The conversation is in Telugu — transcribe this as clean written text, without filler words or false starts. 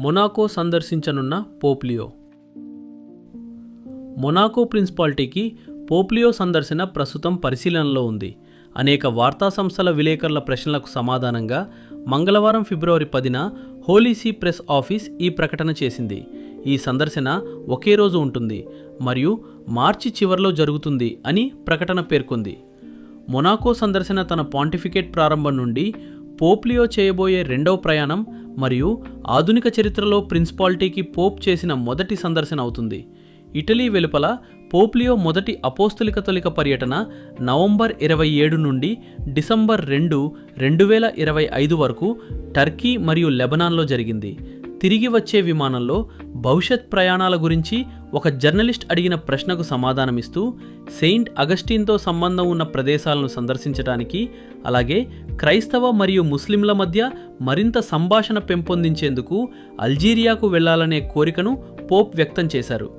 మొనాకో సందర్శించనున్న పోప్ లియో. మొనాకో ప్రిన్సిపాలిటీకి పోప్ లియో సందర్శన ప్రస్తుతం పరిశీలనలో ఉంది. అనేక వార్తా సంస్థల విలేకరుల ప్రశ్నలకు సమాధానంగా మంగళవారం ఫిబ్రవరి 10న హోలీ సీ ప్రెస్ ఆఫీస్ ఈ ప్రకటన చేసింది. ఈ సందర్శన ఒకే రోజు ఉంటుంది మరియు మార్చి చివరిలో జరుగుతుంది అని ప్రకటన పేర్కొంది. మొనాకో సందర్శన తన పాంటిఫికేట్ ప్రారంభం నుండి పోప్ లియో చేయబోయే రెండవ ప్రయాణం మరియు ఆధునిక చరిత్రలో ప్రిన్సిపాలిటీకి పోప్ చేసిన మొదటి సందర్శన అవుతుంది. ఇటలీ వెలుపల పోప్ లియో మొదటి అపోస్తలిక పర్యటన నవంబర్ 27 నుండి డిసెంబర్ 2, 2025 వరకు టర్కీ మరియు లెబనాన్లో జరిగింది. తిరిగి వచ్చే విమానంలో భవిష్యత్ ప్రయాణాల గురించి ఒక జర్నలిస్ట్ అడిగిన ప్రశ్నకు సమాధానమిస్తూ సెయింట్ అగస్టిన్తో సంబంధం ఉన్న ప్రదేశాలను సందర్శించడానికి, అలాగే క్రైస్తవ మరియు ముస్లింల మధ్య మరింత సంభాషణ పెంపొందించేందుకు అల్జీరియాకు వెళ్లాలనే కోరికను పోప్ వ్యక్తం చేశారు.